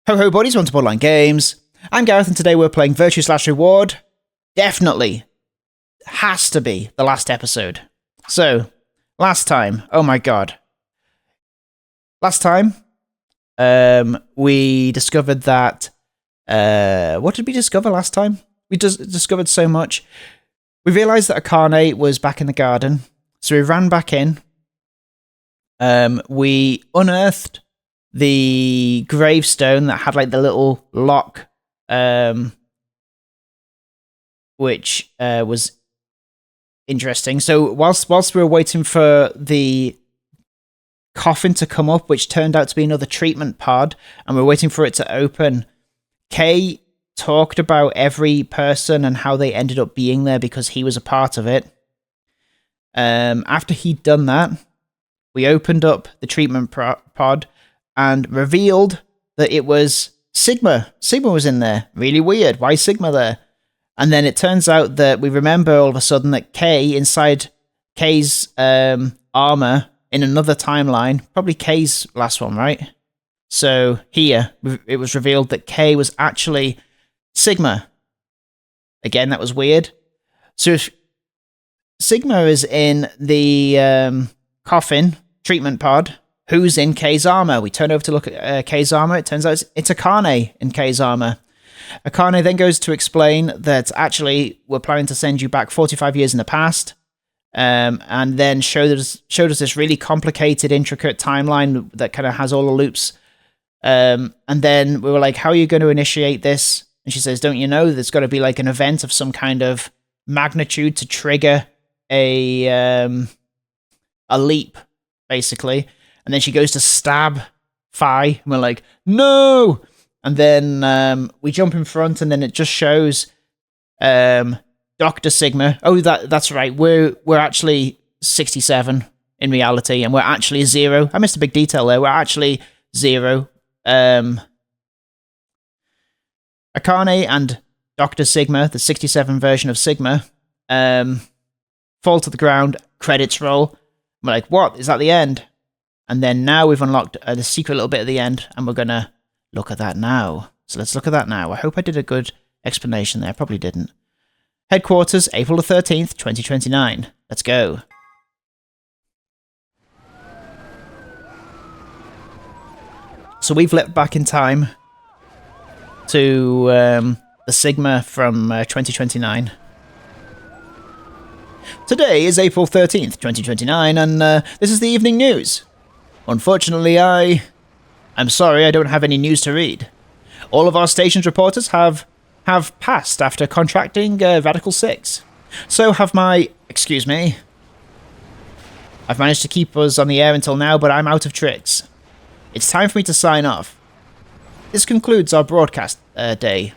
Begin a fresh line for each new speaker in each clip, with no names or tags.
Ho ho buddies, welcome to Borderline Games. I'm Gareth and today we're playing Virtue/Reward. Definitely has to be the last episode. So, last time, oh my god. Last time, we discovered that, what did we discover last time? We just discovered so much. We realised that Akane was back in the garden, so we ran back in. We unearthed the gravestone that had like the little lock, which was interesting. So whilst we were waiting for the coffin to come up, which turned out to be another treatment pod, and we were waiting for it to open, Kay talked about every person and how they ended up being there because he was a part of it. After he'd done that, we opened up the treatment pod and revealed that it was Sigma. Sigma was in there. Really weird. Why is Sigma there? And then it turns out that we remember all of a sudden that Kay, inside Kay's armor in another timeline, probably Kay's last one, right? So here, it was revealed that Kay was actually Sigma. Again, that was weird. So if Sigma is in the coffin treatment pod, who's in Kay's armor? We turn over to look at Kay's armor. It turns out it's Akane in Kay's armor. Akane then goes to explain that actually we're planning to send you back 45 years in the past, and then showed us this really complicated, intricate timeline that kind of has all the loops. And then we were like, how are you going to initiate this? And she says, don't you know there's got to be like an event of some kind of magnitude to trigger a leap, basically. And then she goes to stab Phi, and we're like, no! And then we jump in front, and then it just shows Dr. Sigma. Oh, that's right. We're actually 67 in reality, and we're actually 0. I missed a big detail there. We're actually 0. Akane and Dr. Sigma, the 67 version of Sigma, fall to the ground. Credits roll. We're like, what? Is that the end? And then now we've unlocked the secret little bit at the end, and we're going to look at that now. So let's look at that now. I hope I did a good explanation there. I probably didn't. Headquarters, April the 13th, 2029. Let's go. So we've leapt back in time to the Sigma from 2029. Today is April 13th, 2029, and this is the evening news. Unfortunately, I'm sorry I don't have any news to read. All of our station's reporters have passed after contracting Radical 6. So have excuse me. I've managed to keep us on the air until now, but I'm out of tricks. It's time for me to sign off. This concludes our broadcast day.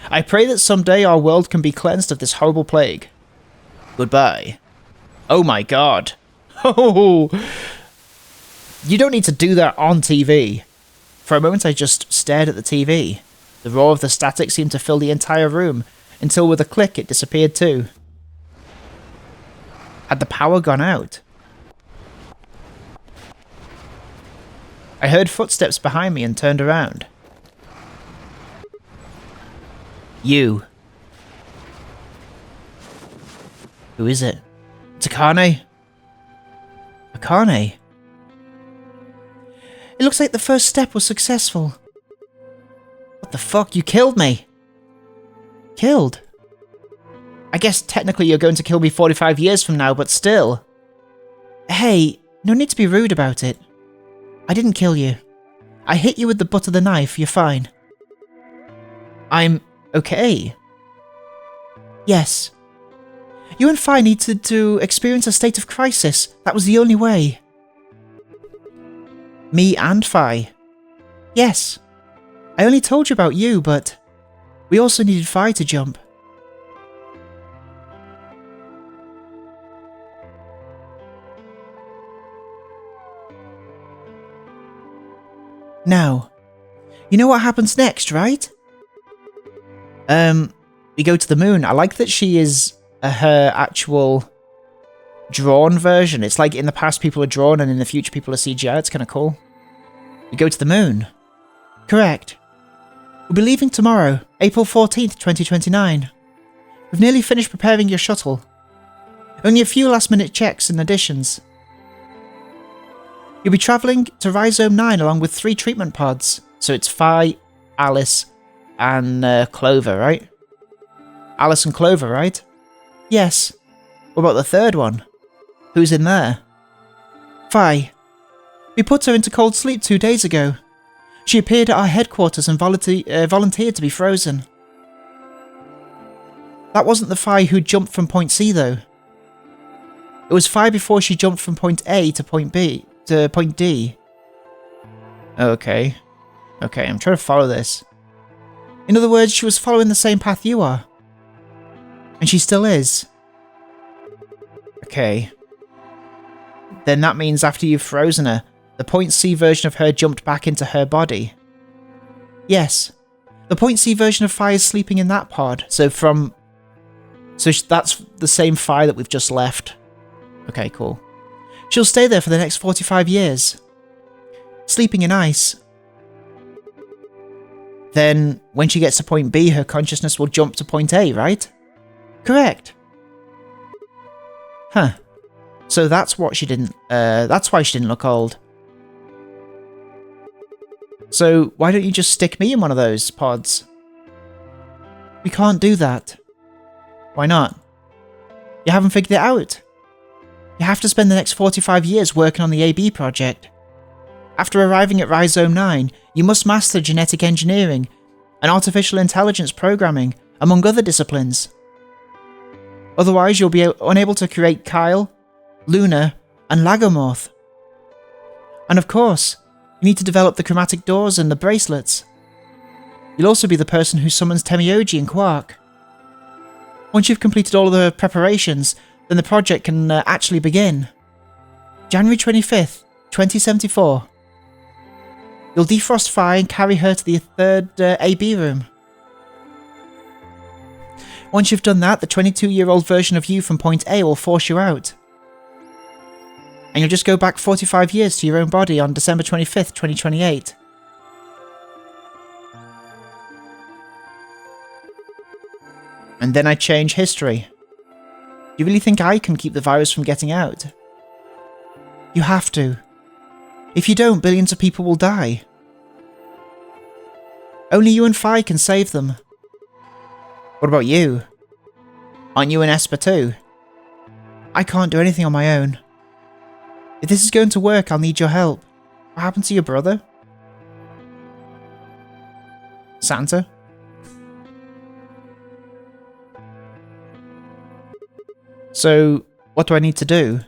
I pray that someday our world can be cleansed of this horrible plague. Goodbye. Oh my god. Oh, you don't need to do that on TV. For a moment I just stared at the TV. The roar of the static seemed to fill the entire room, until with a click it disappeared too. Had the power gone out? I heard footsteps behind me and turned around. You. Who is it? It's Akane? Akane? It looks like the first step was successful. What the fuck? You killed me! Killed? I guess technically you're going to kill me 45 years from now, but still. Hey, no need to be rude about it. I didn't kill you. I hit you with the butt of the knife, you're fine. I'm okay. Yes. You and Phi needed to experience a state of crisis. That was the only way. Me and Phi. Yes. I only told you about you, but we also needed Phi to jump. Now, you know what happens next, right? We go to the moon. I like that she is her actual drawn version. It's like in the past people are drawn and in the future people are CGI. It's kind of cool. We go to the moon. Correct. We'll be leaving tomorrow, April 14th, 2029. We've nearly finished preparing your shuttle. Only a few last-minute checks and additions. You'll be travelling to Rhizome 9 along with 3 treatment pods. So it's Phi, Alice, and Clover, right? Alice and Clover, right? Yes. What about the third one? Who's in there? Phi. We put her into cold sleep 2 days ago. She appeared at our headquarters and volunteered to be frozen. That wasn't the Phi who jumped from point C though. It was Phi before she jumped from point A to point B to point D. Okay. Okay, I'm trying to follow this. In other words, she was following the same path you are. And she still is. Okay. Then that means after you've frozen her, the point C version of her jumped back into her body. Yes. The point C version of Phi is sleeping in that pod. So that's the same Phi that we've just left. Okay, cool. She'll stay there for the next 45 years. Sleeping in ice. Then, when she gets to point B, her consciousness will jump to point A, right? Correct. Huh. So that's why she didn't look old. So, why don't you just stick me in one of those pods? We can't do that. Why not? You haven't figured it out. You have to spend the next 45 years working on the AB project. After arriving at Rhizome 9, you must master genetic engineering and artificial intelligence programming, among other disciplines. Otherwise, you'll be unable to create Kyle, Luna, and Lagomorph. And of course, you need to develop the chromatic doors and the bracelets. You'll also be the person who summons Temioji and Quark. Once you've completed all of the preparations, then the project can actually begin. January 25th, 2074. You'll defrost Phi and carry her to the third AB room. Once you've done that, the 22-year-old version of you from point A will force you out. And you'll just go back 45 years to your own body on December 25th, 2028. And then I change history. Do you really think I can keep the virus from getting out? You have to. If you don't, billions of people will die. Only you and Phi can save them. What about you? Aren't you an Esper too? I can't do anything on my own. If this is going to work, I'll need your help. What happened to your brother? Santa? So, what do I need to do?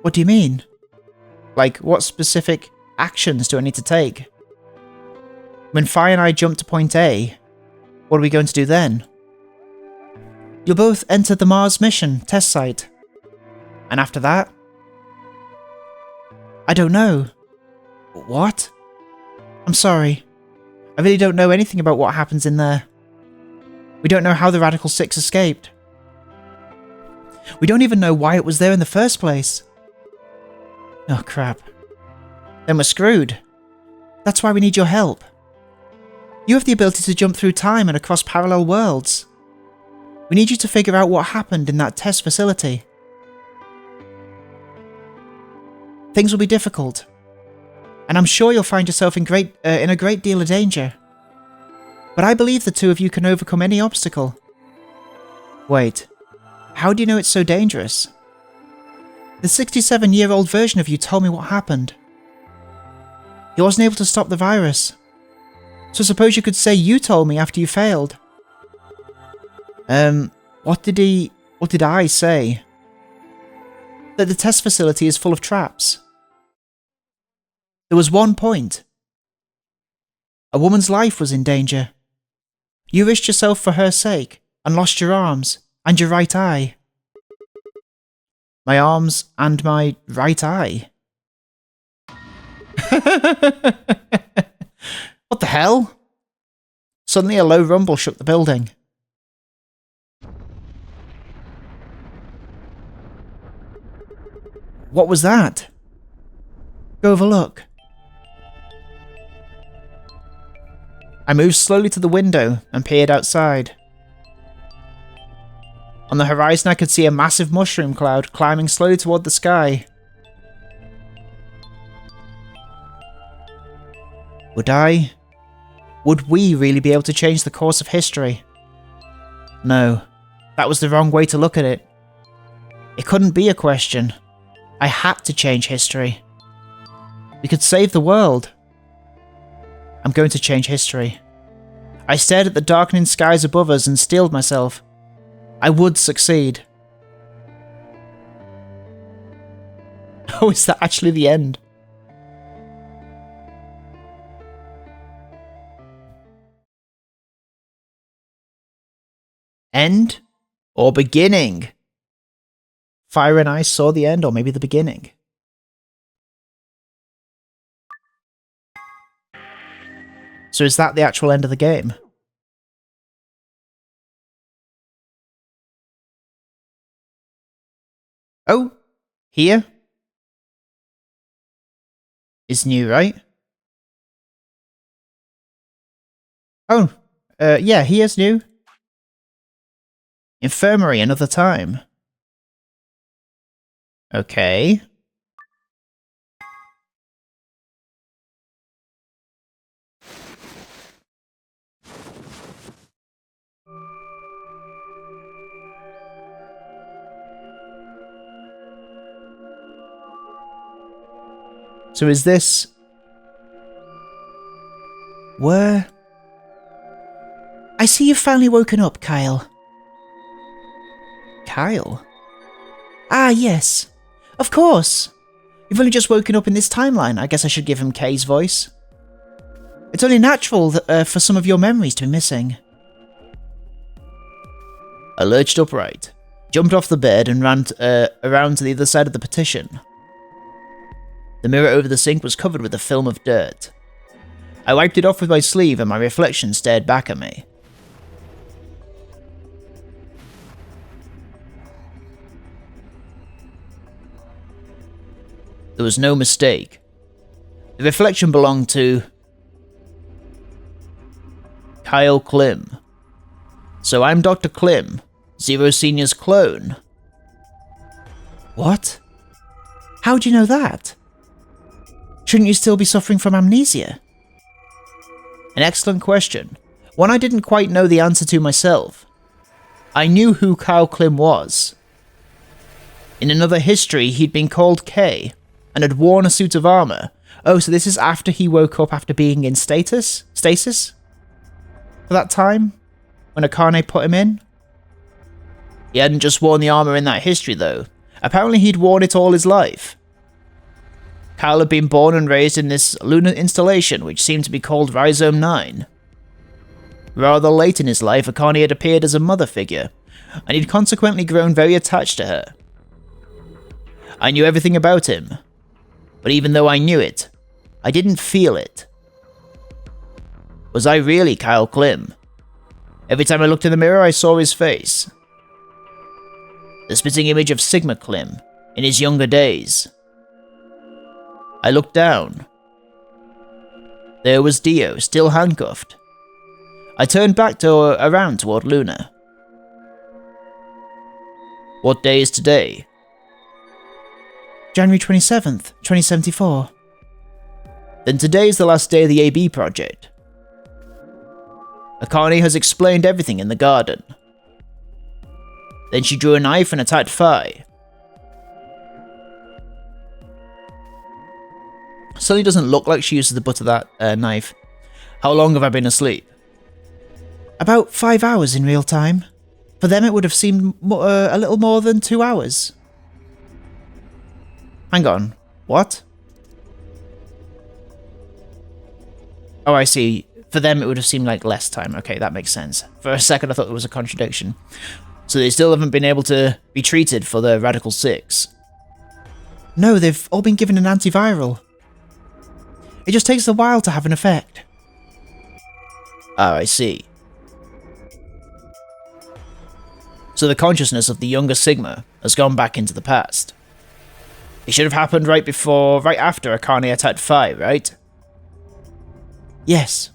What do you mean? Like, what specific actions do I need to take? When Phi and I jump to point A, what are we going to do then? You'll both enter the Mars mission test site. And after that? I don't know. What? I'm sorry. I really don't know anything about what happens in there. We don't know how the Radical Six escaped. We don't even know why it was there in the first place. Oh crap. Then we're screwed. That's why we need your help. You have the ability to jump through time and across parallel worlds. We need you to figure out what happened in that test facility. Things will be difficult, and I'm sure you'll find yourself in a great deal of danger. But I believe the two of you can overcome any obstacle. Wait, how do you know it's so dangerous? The 67-year-old version of you told me what happened. He wasn't able to stop the virus. So suppose you could say you told me after you failed. What did I say? That the test facility is full of traps. There was one point. A woman's life was in danger. You risked yourself for her sake, and lost your arms, and your right eye. My arms and my right eye. What the hell? Suddenly a low rumble shook the building. What was that? Go have a look. I moved slowly to the window and peered outside. On the horizon I could see a massive mushroom cloud climbing slowly toward the sky. Would we really be able to change the course of history? No, that was the wrong way to look at it. It couldn't be a question. I had to change history. We could save the world. I'm going to change history. I stared at the darkening skies above us and steeled myself. I would succeed. Oh, is that actually the end? End or beginning? Fire and Ice saw the end, or maybe the beginning. So is that the actual end of the game? Oh, here is new, right? Oh, yeah, here's new. Infirmary, another time. Okay. So is this... Where? I see you've finally woken up, Kyle. Kyle? Ah, yes. Of course. You've only just woken up in this timeline. I guess I should give him Kay's voice. It's only natural that, for some of your memories to be missing. I lurched upright, jumped off the bed and ran around to the other side of the partition. The mirror over the sink was covered with a film of dirt. I wiped it off with my sleeve and my reflection stared back at me. There was no mistake. The reflection belonged to... Kyle Klim. So I'm Dr. Klim, Zero Senior's clone. What? How do you know that? Shouldn't you still be suffering from amnesia? An excellent question. One I didn't quite know the answer to myself. I knew who Kyle Klim was. In another history, he'd been called K, and had worn a suit of armor. Oh, so this is after he woke up after being in stasis? For that time? When Akane put him in? He hadn't just worn the armor in that history, though. Apparently he'd worn it all his life. Kyle had been born and raised in this lunar installation, which seemed to be called Rhizome 9. Rather late in his life, Akane had appeared as a mother figure, and he'd consequently grown very attached to her. I knew everything about him, but even though I knew it, I didn't feel it. Was I really Kyle Klim? Every time I looked in the mirror, I saw his face. The spitting image of Sigma Klim, in his younger days. I looked down. There was Dio, still handcuffed. I turned back around toward Luna. What day is today? January 27th, 2074. Then today is the last day of the AB project. Akane has explained everything in the garden. Then she drew a knife and attacked Phi. Suddenly doesn't look like she uses the butt of that knife. How long have I been asleep? About 5 hours in real time. For them it would have seemed a little more than 2 hours. Hang on, what? Oh, I see. For them it would have seemed like less time. Okay, that makes sense. For a second I thought there was a contradiction. So they still haven't been able to be treated for the Radical 6. No, they've all been given an antiviral. It just takes a while to have an effect. Ah, I see. So the consciousness of the younger Sigma has gone back into the past. It should have happened right after Akane attacked Phi, right? Yes.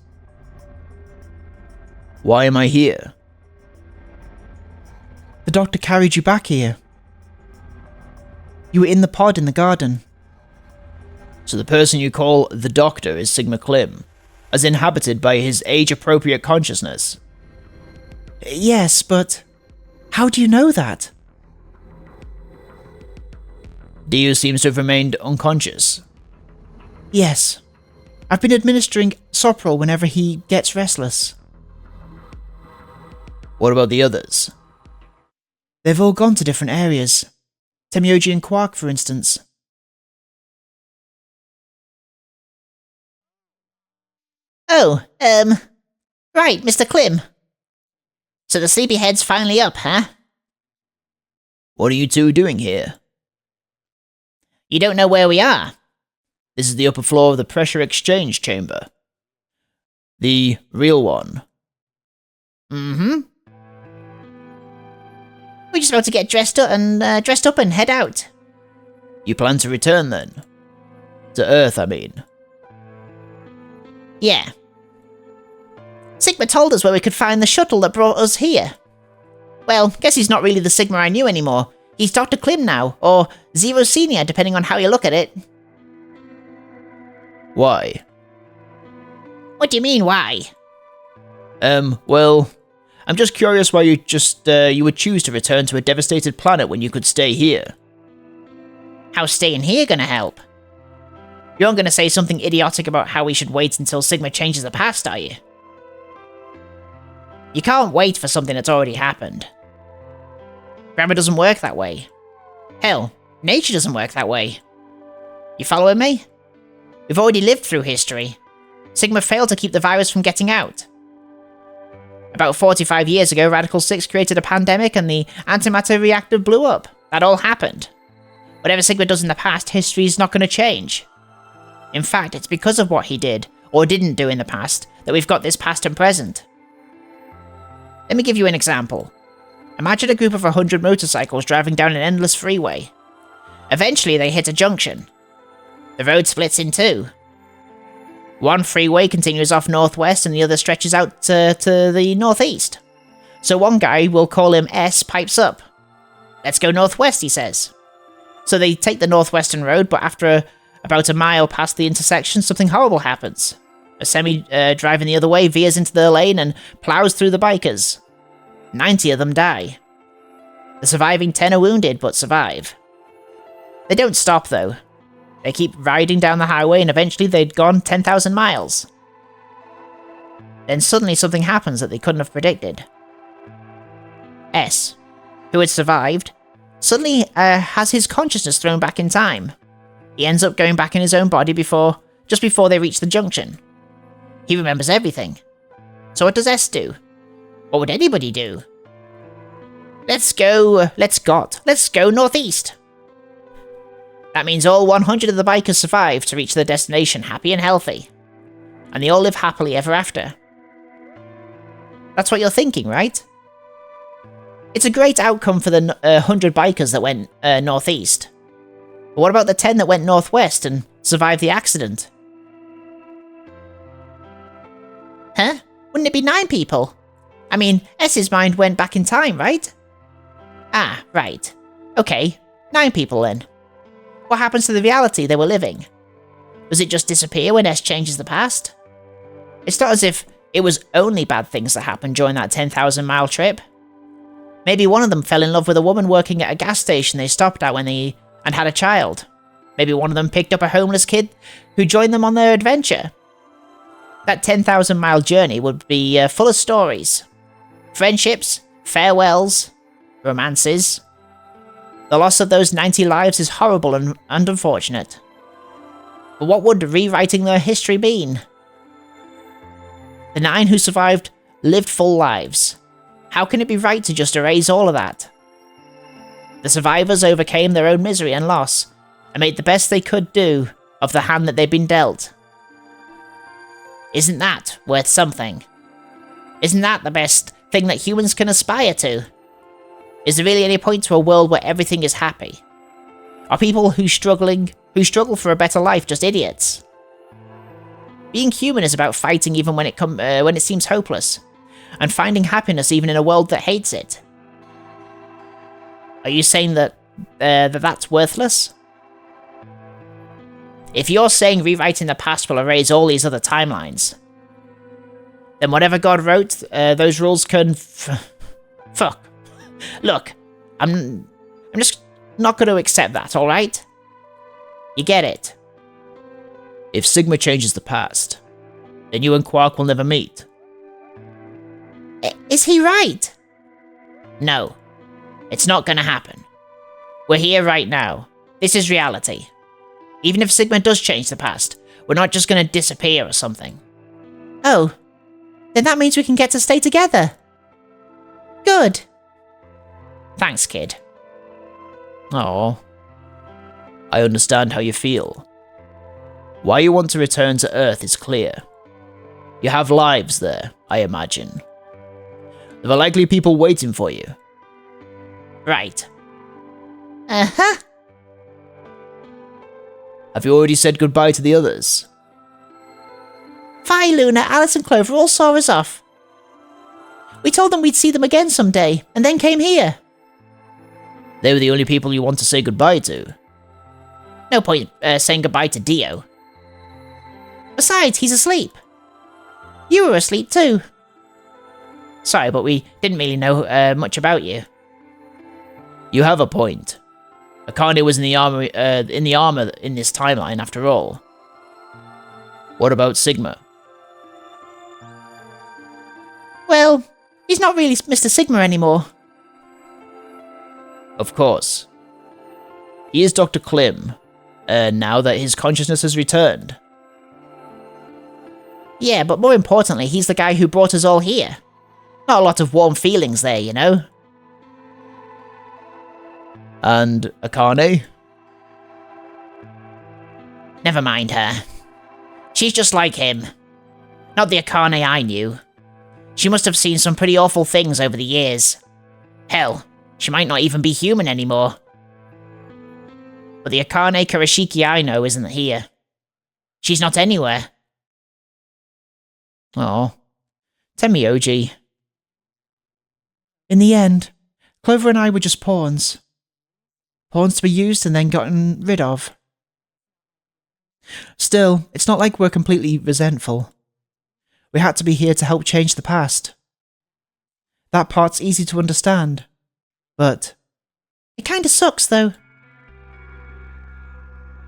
Why am I here? The doctor carried you back here. You were in the pod in the garden. So the person you call the Doctor is Sigma Klim, as inhabited by his age-appropriate consciousness? Yes, but how do you know that? Dio seems to have remained unconscious. Yes. I've been administering Soprol whenever he gets restless. What about the others? They've all gone to different areas. Temyoji and Quark, for instance.
Oh, right, Mr. Klim. So the sleepyhead's finally up, huh?
What are you two doing here?
You don't know where we are?
This is the upper floor of the pressure exchange chamber. The real one.
Mm-hmm. We're just about to get dressed up and head out.
You plan to return then? To Earth, I mean.
Yeah. Sigma told us where we could find the shuttle that brought us here. Well, guess he's not really the Sigma I knew anymore. He's Dr. Klim now, or Zero Senior, depending on how you look at it.
Why?
What do you mean, why?
Well, I'm just curious why you would choose to return to a devastated planet when you could stay here.
How's staying here gonna help? You aren't gonna say something idiotic about how we should wait until Sigma changes the past, are you? You can't wait for something that's already happened. Grammar doesn't work that way. Hell, nature doesn't work that way. You following me? We've already lived through history. Sigma failed to keep the virus from getting out. About 45 years ago, Radical 6 created a pandemic and the antimatter reactor blew up. That all happened. Whatever Sigma does in the past, history is not going to change. In fact, it's because of what he did, or didn't do in the past, that we've got this past and present. Let me give you an example. Imagine a group of 100 motorcycles driving down an endless freeway. Eventually, they hit a junction. The road splits in two. One freeway continues off northwest and the other stretches out to the northeast. So one guy, we'll call him S, pipes up. Let's go northwest, he says. So they take the northwestern road, but after about a mile past the intersection, something horrible happens. A semi driving the other way veers into their lane and plows through the bikers. 90 of them die. The surviving 10 are wounded, but survive. They don't stop, though. They keep riding down the highway, and eventually they'd gone 10,000 miles. Then suddenly something happens that they couldn't have predicted. S, who had survived, suddenly has his consciousness thrown back in time. He ends up going back in his own body just before they reach the junction. He remembers everything. So what does S do? What would anybody do? Let's go northeast. That means all 100 of the bikers survive to reach their destination happy and healthy. And they all live happily ever after. That's what you're thinking, right? It's a great outcome for the 100 bikers that went northeast. But what about the 10 that went northwest and survived the accident? Huh? Wouldn't it be 9 people? I mean, S's mind went back in time, right? Ah, right. Okay, 9 people then. What happens to the reality they were living? Does it just disappear when S changes the past? It's not as if it was only bad things that happened during that 10,000 mile trip. Maybe one of them fell in love with a woman working at a gas station they stopped at and had a child. Maybe one of them picked up a homeless kid who joined them on their adventure. That 10,000 mile journey would be full of stories. Friendships, farewells, romances. The loss of those 90 lives is horrible and unfortunate. But what would rewriting their history mean? The 9 who survived lived full lives. How can it be right to just erase all of that? The survivors overcame their own misery and loss, and made the best they could do of the hand that they'd been dealt. Isn't that worth something? Isn't that the best thing that humans can aspire to? Is there really any point to a world where everything is happy? Are people who struggle for a better life just idiots? Being human is about fighting even when it seems hopeless. and finding happiness even in a world that hates it. Are you saying that that's worthless? If you're saying rewriting the past will erase all these other timelines, then whatever God wrote, those rules can fuck. Look, I'm just not going to accept that, alright? You get it?
If Sigma changes the past, then you and Quark will never meet.
Is he right? No. It's not gonna happen. We're here right now. This is reality. Even if Sigma does change the past, we're not just gonna disappear or something. Oh. Then that means we can get to stay together. Good. Thanks, kid.
Oh. I understand how you feel. Why you want to return to Earth is clear. You have lives there, I imagine. There are likely people waiting for you.
Right. Uh-huh.
Have you already said goodbye to the others?
Phi, Luna, Alice and Clover all saw us off. We told them we'd see them again someday, and then came here.
They were the only people you want to say goodbye to.
No point saying goodbye to Dio. Besides, he's asleep. You were asleep too. Sorry, but we didn't really know much about you.
You have a point. Akane was in the armor in this timeline after all. What about Sigma?
Well, he's not really Mr. Sigma anymore.
Of course. He is Dr. Klim, now that his consciousness has returned.
Yeah, but more importantly, he's the guy who brought us all here. Not a lot of warm feelings there, you know?
And Akane?
Never mind her. She's just like him. Not the Akane I knew. She must have seen some pretty awful things over the years. Hell, she might not even be human anymore. But the Akane Karashiki I know isn't here. She's not anywhere.
Oh, Temioji.
In the end, Clover and I were just pawns. Pawns to be used and then gotten rid of. Still, it's not like we're completely resentful. We had to be here to help change the past. That part's easy to understand, but it kinda sucks though.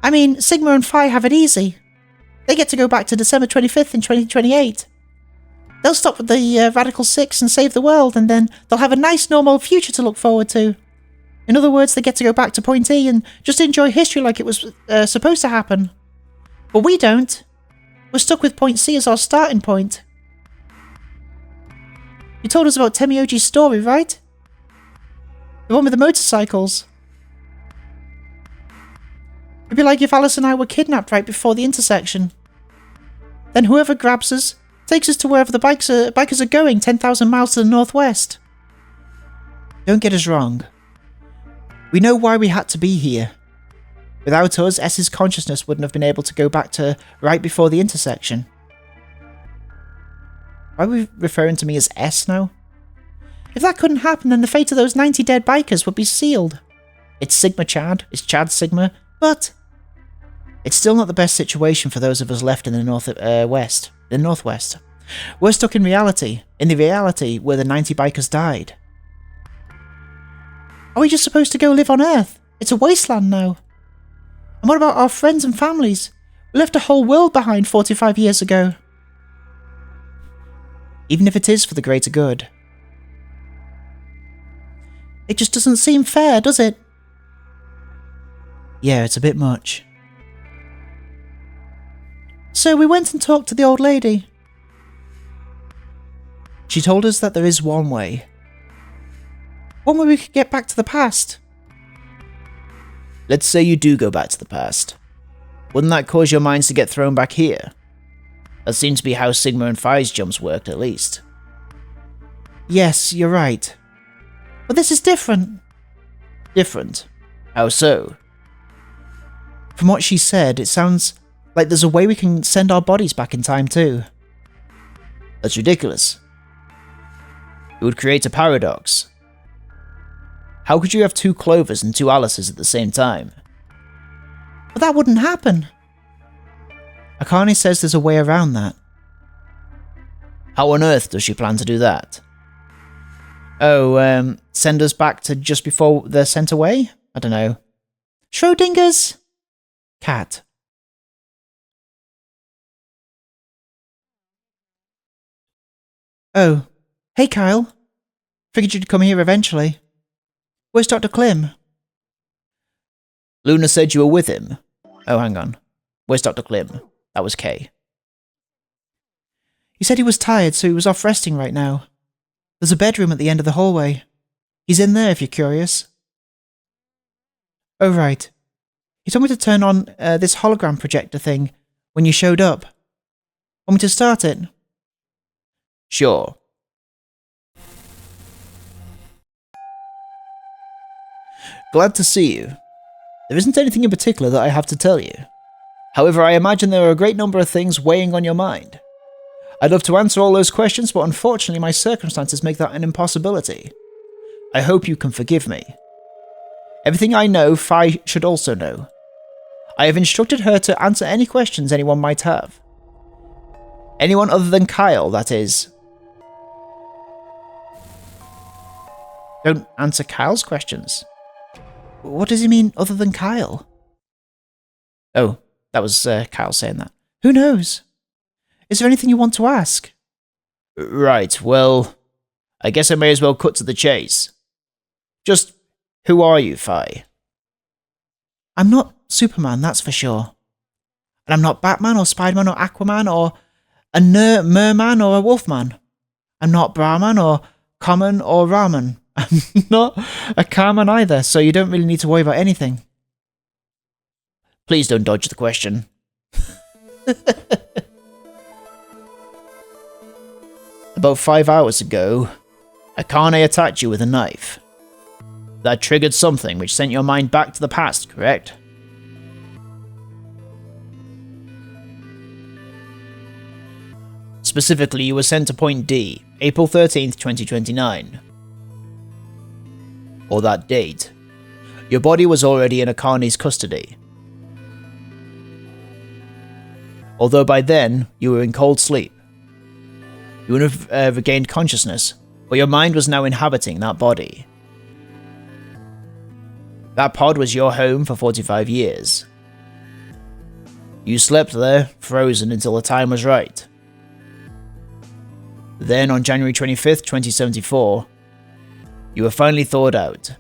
I mean, Sigma and Phi have it easy. They get to go back to December 25th in 2028. They'll stop with the Radical Six and save the world, and then they'll have a nice normal future to look forward to. In other words, they get to go back to Point E and just enjoy history like it was supposed to happen. But we don't. We're stuck with Point C as our starting point. You told us about Temioji's story, right? The one with the motorcycles. It'd be like if Alice and I were kidnapped right before the intersection. Then whoever grabs us takes us to wherever the bikers are going 10,000 miles to the northwest. Don't get us wrong. We know why we had to be here. Without us, S's consciousness wouldn't have been able to go back to right before the intersection. Why are we referring to me as S now? If that couldn't happen, then the fate of those 90 dead bikers would be sealed. It's Sigma Chad, it's Chad Sigma, but it's still not the best situation for those of us left in the northwest. We're stuck in reality, the reality where the 90 bikers died. Are we just supposed to go live on Earth? It's a wasteland now. And what about our friends and families? We left a whole world behind 45 years ago. Even if it is for the greater good. It just doesn't seem fair, does it? Yeah, it's a bit much. So we went and talked to the old lady. She told us that there is one way. One way we could get back to the past.
Let's say you do go back to the past. Wouldn't that cause your minds to get thrown back here? That seems to be how Sigma and Phi's jumps worked, at least.
Yes, you're right. But this is different.
Different? How so?
From what she said, it sounds like there's a way we can send our bodies back in time too.
That's ridiculous. It would create a paradox. How could you have 2 Clovers and 2 Alices at the same time?
But that wouldn't happen. Akane says there's a way around that.
How on earth does she plan to do that? Oh, send us back to just before they're sent away? I don't know.
Schrodinger's cat. Oh, hey Kyle. Figured you'd come here eventually. Where's Dr. Klim?
Luna said you were with him. Oh, hang on. Where's Dr. Klim? That was Kay.
He said he was tired, so he was off resting right now. There's a bedroom at the end of the hallway. He's in there if you're curious. Oh, right. He told me to turn on this hologram projector thing when you showed up. Want me to start it?
Sure. Glad to see you. There isn't anything in particular that I have to tell you. However, I imagine there are a great number of things weighing on your mind. I'd love to answer all those questions, but unfortunately my circumstances make that an impossibility. I hope you can forgive me. Everything I know, Phi should also know. I have instructed her to answer any questions anyone might have. Anyone other than Kyle, that is. Don't answer Kyle's questions.
What does he mean, other than Kyle?
Oh, that was Kyle saying that.
Who knows? Is there anything you want to ask?
Right, well, I guess I may as well cut to the chase. Just, who are you, Phi?
I'm not Superman, that's for sure. And I'm not Batman or Spider-Man or Aquaman or a merman or a wolfman. I'm not Brahman or Common or Raman. I'm not a Carman either, so you don't really need to worry about anything.
Please don't dodge the question. About 5 hours ago, Akane attacked you with a knife. That triggered something which sent your mind back to the past, correct? Specifically, you were sent to Point D, April 13th, 2029. Or that date. Your body was already in Akane's custody. Although by then, you were in cold sleep. You would have regained consciousness, but your mind was now inhabiting that body. That pod was your home for 45 years. You slept there, frozen until the time was right. Then on January 25th, 2074, you were finally thawed out,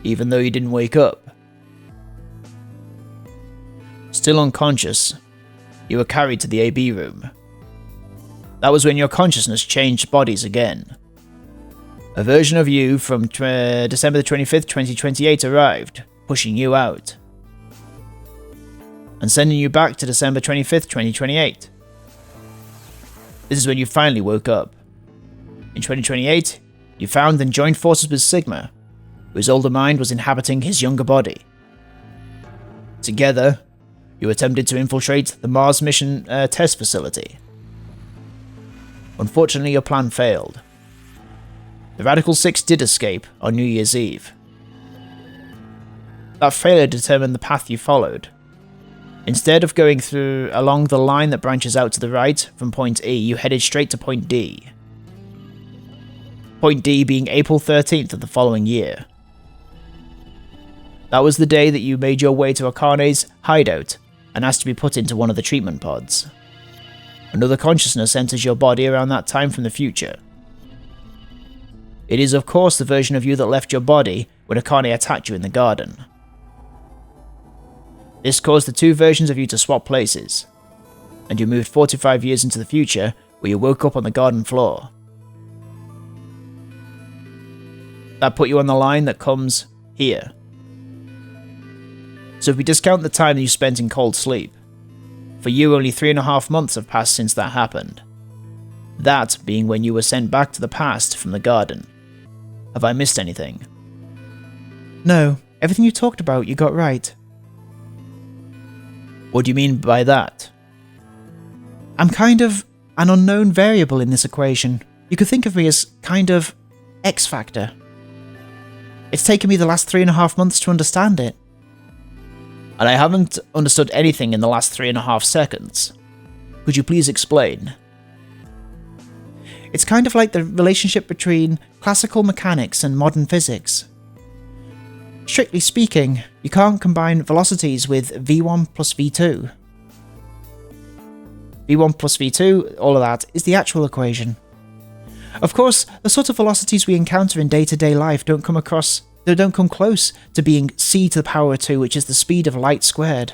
even though you didn't wake up. Still unconscious, you were carried to the AB room. That was when your consciousness changed bodies again. A version of you from December 25th, 2028 arrived, pushing you out, and sending you back to December 25th, 2028. This is when you finally woke up. In 2028, you found and joined forces with Sigma, whose older mind was inhabiting his younger body. Together, you attempted to infiltrate the Mars mission test facility. Unfortunately, your plan failed. The Radical Six did escape on New Year's Eve. That failure determined the path you followed. Instead of going along the line that branches out to the right from Point E, you headed straight to Point D. Point D being April 13th of the following year. That was the day that you made your way to Akane's hideout and asked to be put into one of the treatment pods. Another consciousness enters your body around that time from the future. It is of course the version of you that left your body when Akane attacked you in the garden. This caused the two versions of you to swap places, and you moved 45 years into the future where you woke up on the garden floor. That put you on the line that comes here. So if we discount the time that you spent in cold sleep, for you only 3.5 months have passed since that happened. That being when you were sent back to the past from the garden. Have I missed anything?
No, everything you talked about you got right.
What do you mean by that?
I'm kind of an unknown variable in this equation.
You could think of me as kind of X Factor. It's taken me the last 3.5 months to understand it. And I haven't understood anything in the last 3.5 seconds. Could you please explain? It's kind of like the relationship between classical mechanics and modern physics. Strictly speaking, you can't combine velocities with v1 plus v2. v1 plus v2, all of that, is the actual equation. Of course, the sort of velocities we encounter in day-to-day life don't come close to being c to the power 2, which is the speed of light squared.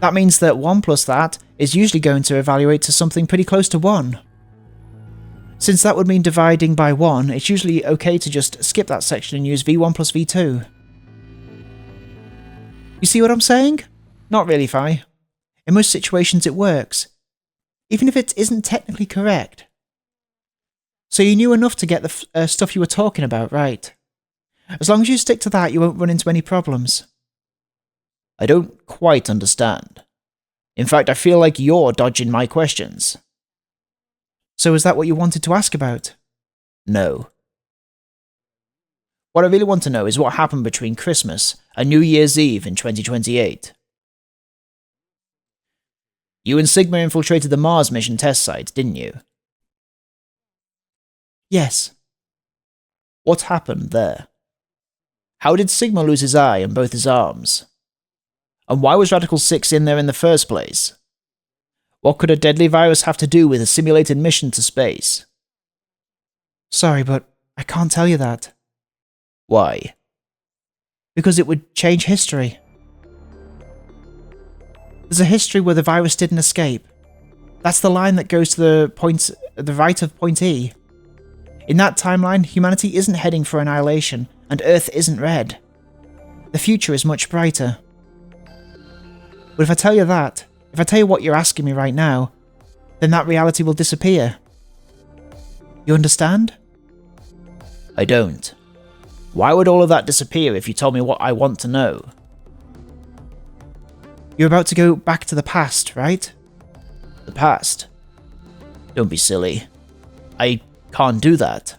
That means that 1 plus that is usually going to evaluate to something pretty close to 1. Since that would mean dividing by 1, it's usually okay to just skip that section and use v1 plus v2. You see what I'm saying? Not really, Phi. In most situations it works, even if it isn't technically correct. So you knew enough to get the stuff you were talking about right. As long as you stick to that, you won't run into any problems. I don't quite understand. In fact, I feel like you're dodging my questions. So is that what you wanted to ask about? No. What I really want to know is what happened between Christmas and New Year's Eve in 2028. You and Sigma infiltrated the Mars mission test site, didn't you? Yes. What happened there? How did Sigma lose his eye and both his arms? And why was Radical 6 in there in the first place? What could a deadly virus have to do with a simulated mission to space? Sorry, but I can't tell you that. Why? Because it would change history. There's a history where the virus didn't escape. That's the line that goes to the right of point E. In that timeline, humanity isn't heading for annihilation, and Earth isn't red. The future is much brighter. But if I tell you that, if I tell you what you're asking me right now, then that reality will disappear. You understand? I don't. Why would all of that disappear if you told me what I want to know? You're about to go back to the past, right? The past? Don't be silly. I can't do that.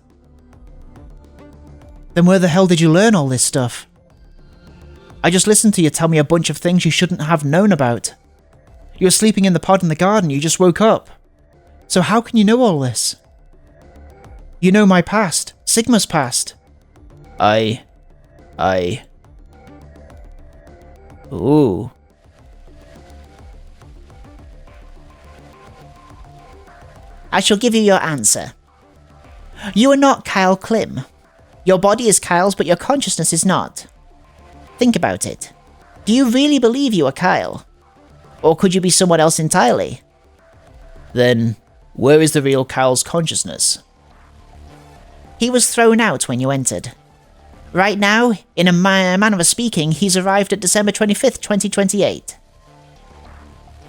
Then where the hell did you learn all this stuff? I just listened to you tell me a bunch of things you shouldn't have known about. You were sleeping in the pod in the garden, you just woke up. So how can you know all this? You know my past, Sigma's past. Ooh.
I shall give you your answer. You are not Kyle Klim. Your body is Kyle's, but your consciousness is not. Think about it. Do you really believe you are Kyle? Or could you be someone else entirely?
Then, where is the real Kyle's consciousness?
He was thrown out when you entered. Right now, in a manner of speaking, he's arrived at December 25th, 2028.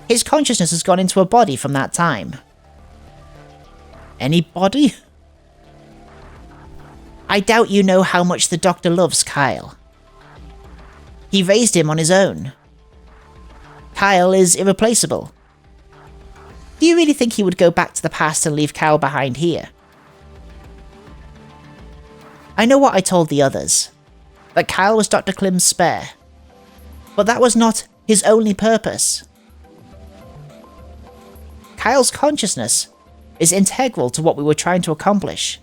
His consciousness has gone into a body from that time.
Any body?
I doubt you know how much the Doctor loves Kyle. He raised him on his own. Kyle is irreplaceable. Do you really think he would go back to the past and leave Kyle behind here? I know what I told the others, that Kyle was Dr. Klim's spare. But that was not his only purpose. Kyle's consciousness is integral to what we were trying to accomplish.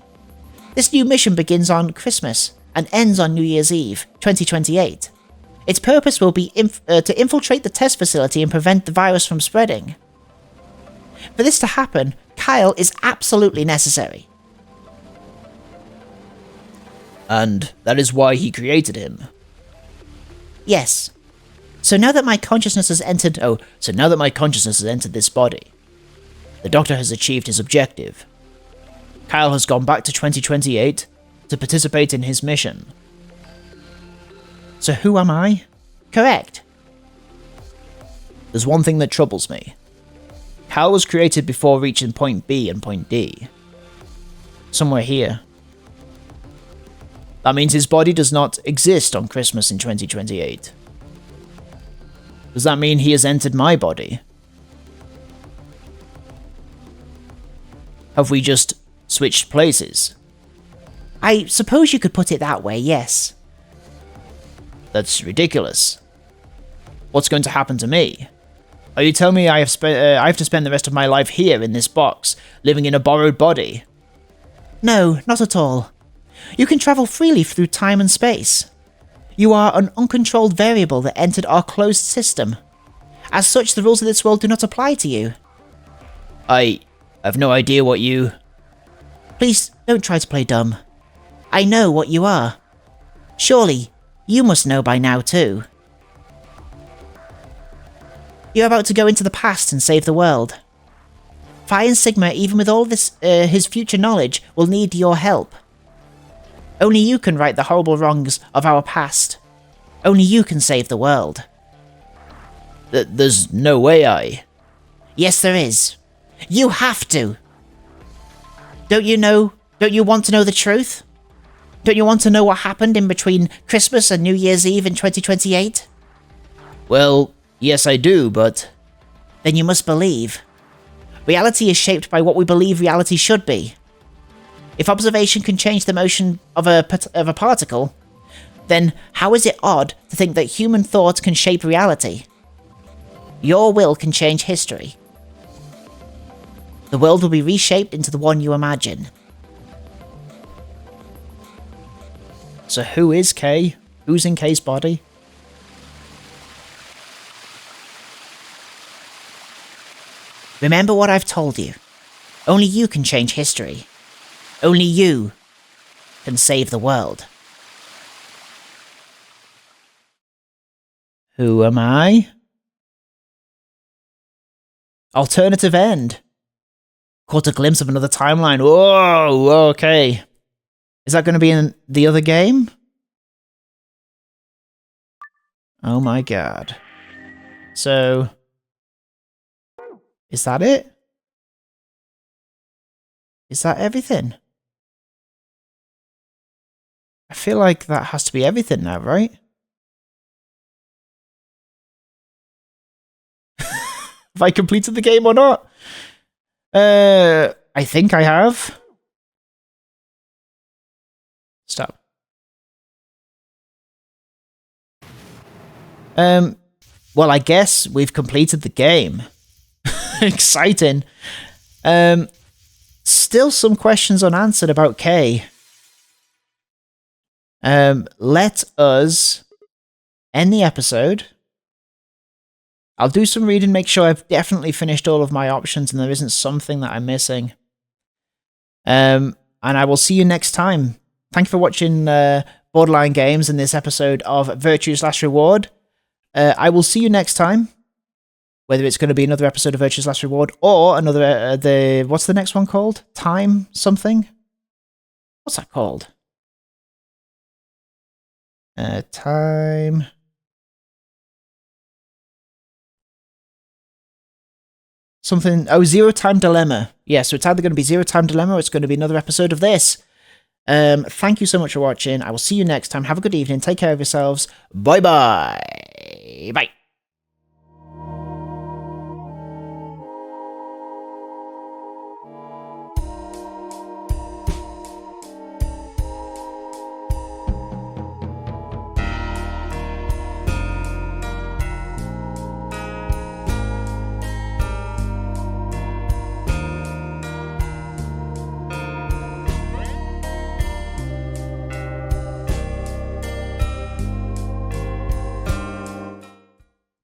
This new mission begins on Christmas and ends on New Year's Eve, 2028. Its purpose will be to infiltrate the test facility and prevent the virus from spreading. For this to happen, Kyle is absolutely necessary.
And that is why he created him.
Yes. So now that my consciousness has entered
this body, the Doctor has achieved his objective. Kyle has gone back to 2028 to participate in his mission.
So who am I? Correct.
There's one thing that troubles me. Kyle was created before reaching point B and point D. Somewhere here. That means his body does not exist on Christmas in 2028. Does that mean he has entered my body? Have we just switched places.
I suppose you could put it that way, yes.
That's ridiculous. What's going to happen to me? Are you telling me I have to spend the rest of my life here in this box, living in a borrowed body?
No, not at all. You can travel freely through time and space. You are an uncontrolled variable that entered our closed system. As such, the rules of this world do not apply to you.
I have no idea what you...
Please, don't try to play dumb. I know what you are. Surely, you must know by now too. You're about to go into the past and save the world. Phi and Sigma, even with all this, his future knowledge, will need your help. Only you can right the horrible wrongs of our past. Only you can save the world.
There's no way I...
Yes, there is. You have to! Don't you want to know the truth? Don't you want to know what happened in between Christmas and New Year's Eve in 2028?
Well, yes I do, but...
Then you must believe. Reality is shaped by what we believe reality should be. If observation can change the motion of a particle, then how is it odd to think that human thought can shape reality? Your will can change history. The world will be reshaped into the one you imagine.
So who is Kay? Who's in Kay's body?
Remember what I've told you. Only you can change history. Only you can save the world.
Who am I? Alternative end. Caught a glimpse of another timeline. Whoa, okay. Is that going to be in the other game? Oh my god. So... is that it? Is that everything? I feel like that has to be everything now, right? Have I completed the game or not? I think I have. Stop. Well, I guess we've completed the game. Exciting. Still some questions unanswered about Kay. Let us end the episode. I'll do some reading, make sure I've definitely finished all of my options and there isn't something that I'm missing. And I will see you next time. Thank you for watching Borderline Games in this episode of Virtue's Last Reward. I will see you next time. Whether it's going to be another episode of Virtue's Last Reward or another, what's the next one called? Time something? What's that called? Time... something... oh, Zero Time Dilemma. Yeah, so it's either going to be Zero Time Dilemma or it's going to be another episode of this. Thank you so much for watching. I will see you next time. Have a good evening. Take care of yourselves. Bye-bye. Bye.